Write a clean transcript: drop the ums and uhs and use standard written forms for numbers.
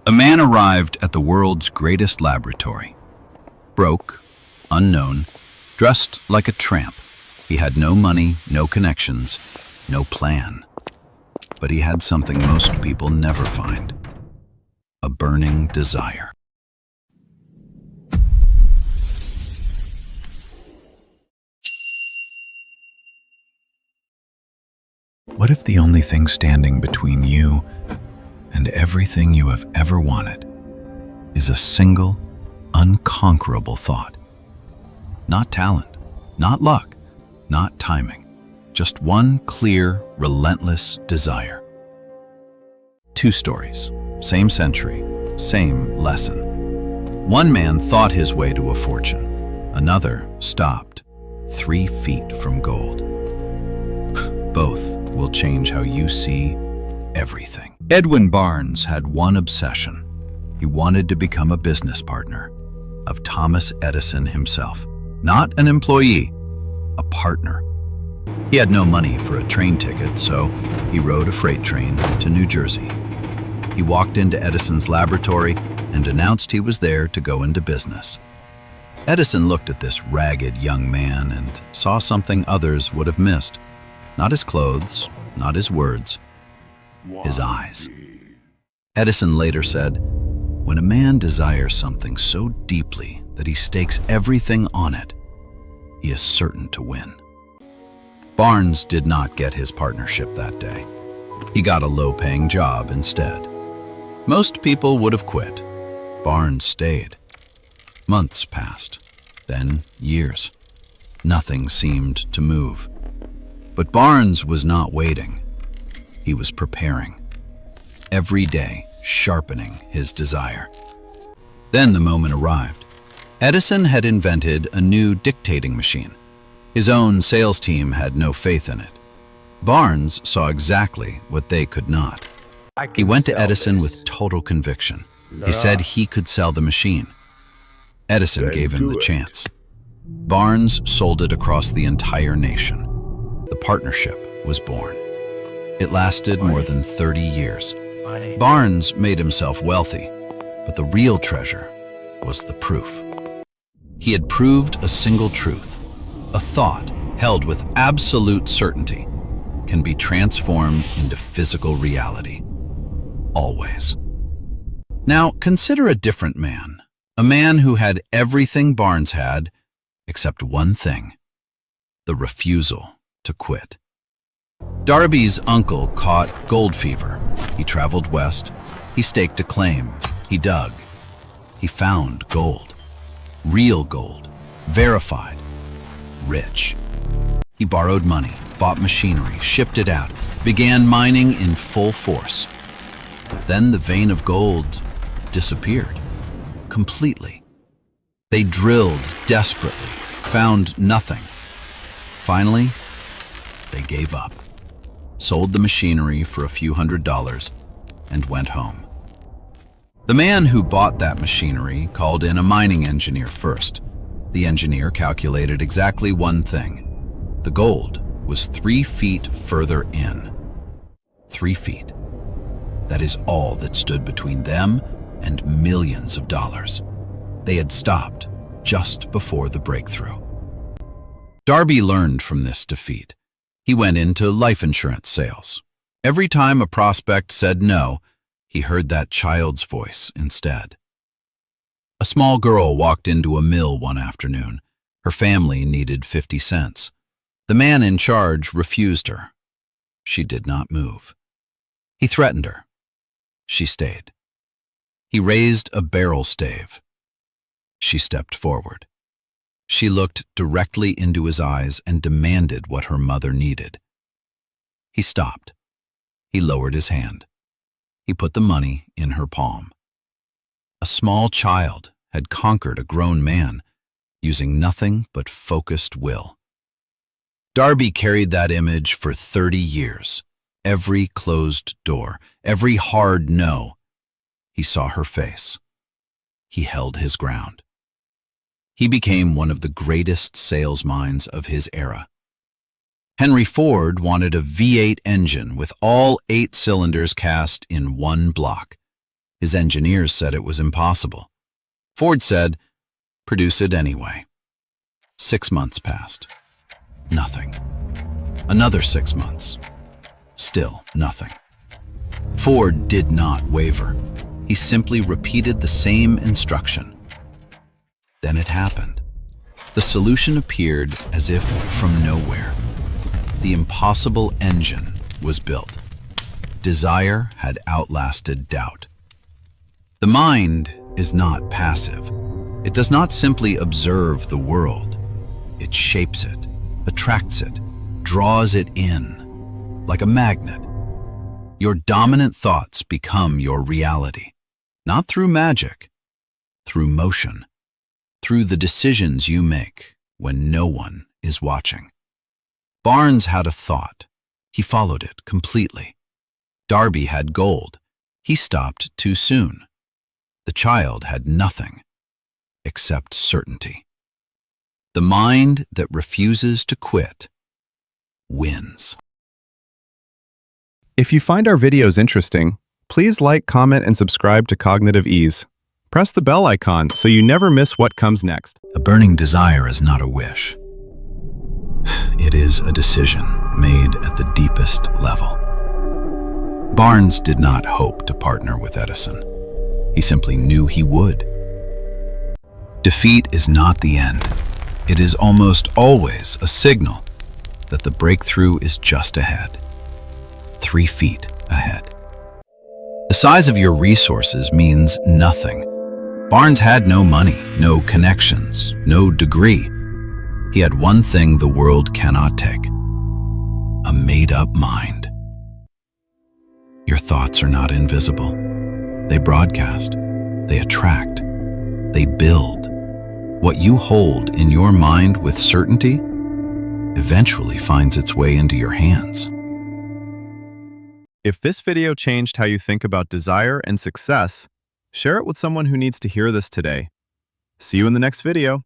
A man arrived at the world's greatest laboratory. Broke, unknown, dressed like a tramp. He had no money, no connections, no plan. But he had something most people never find: a burning desire. What if the only thing standing between you and everything you have ever wanted is a single, unconquerable thought? Not talent, not luck, not timing, just one clear, relentless desire. Two stories, same century, same lesson. One man thought his way to a fortune. Another stopped 3 feet from gold. Both will change how you see everything. Edwin Barnes had one obsession. He wanted to become a business partner of Thomas Edison himself. Not an employee, a partner. He had no money for a train ticket, so he rode a freight train to New Jersey. He walked into Edison's laboratory and announced he was there to go into business. Edison looked at this ragged young man and saw something others would have missed. Not his clothes, not his words, his eyes. Edison later said, "When a man desires something so deeply that he stakes everything on it, he is certain to win." Barnes did not get his partnership that day. He got a low-paying job instead. Most people would have quit. Barnes stayed. Months passed, then years. Nothing seemed to move. But Barnes was not waiting. He was preparing. Every day, sharpening his desire. Then the moment arrived. Edison had invented a new dictating machine. His own sales team had no faith in it. Barnes saw exactly what they could not. He went to Edison with total conviction. He said he could sell the machine. Edison gave him the chance. Barnes sold it across the entire nation. The partnership was born. It lasted more than 30 years. Barnes made himself wealthy, but the real treasure was the proof. He had proved a single truth. A thought held with absolute certainty can be transformed into physical reality. Always. Now consider a different man. A man who had everything Barnes had, except one thing: the refusal to quit. Darby's uncle caught gold fever. He traveled west. He staked a claim. He dug. He found gold. Real gold. Verified. Rich. He borrowed money, bought machinery, shipped it out, began mining in full force. Then the vein of gold disappeared. Completely. They drilled desperately, found nothing. Finally, they gave up, sold the machinery for a few $100s, and went home. The man who bought that machinery called in a mining engineer first. The engineer calculated exactly one thing. The gold was 3 feet further in. 3 feet. That is all that stood between them and millions of dollars. They had stopped just before the breakthrough. Darby learned from this defeat. He went into life insurance sales. Every time a prospect said no, he heard that child's voice instead. A small girl walked into a mill one afternoon. Her family needed 50 cents. The man in charge refused her. She did not move. He threatened her. She stayed. He raised a barrel stave. She stepped forward. She looked directly into his eyes and demanded what her mother needed. He stopped. He lowered his hand. He put the money in her palm. A small child had conquered a grown man using nothing but focused will. Darby carried that image for 30 years. Every closed door, every hard no, he saw her face. He held his ground. He became one of the greatest sales minds of his era. Henry Ford wanted a V8 engine with all 8 cylinders cast in one block. His engineers said it was impossible. Ford said, "Produce it anyway." 6 months passed. Nothing. Another 6 months. Still nothing. Ford did not waver. He simply repeated the same instruction. Then it happened. The solution appeared as if from nowhere. The impossible engine was built. Desire had outlasted doubt. The mind is not passive. It does not simply observe the world. It shapes it, attracts it, draws it in, like a magnet. Your dominant thoughts become your reality, not through magic, through motion, through the decisions you make when no one is watching. Barnes had a thought. He followed it completely. Darby had gold. He stopped too soon. The child had nothing except certainty. The mind that refuses to quit wins. If you find our videos interesting, please like, comment, and subscribe to Cognitive Ease. Press the bell icon so you never miss what comes next. A burning desire is not a wish. It is a decision made at the deepest level. Barnes did not hope to partner with Edison. He simply knew he would. Defeat is not the end. It is almost always a signal that the breakthrough is just ahead, 3 feet ahead. The size of your resources means nothing. Barnes had no money, no connections, no degree. He had one thing the world cannot take: a made-up mind. Your thoughts are not invisible. They broadcast, they attract, they build. What you hold in your mind with certainty eventually finds its way into your hands. If this video changed how you think about desire and success, share it with someone who needs to hear this today. See you in the next video.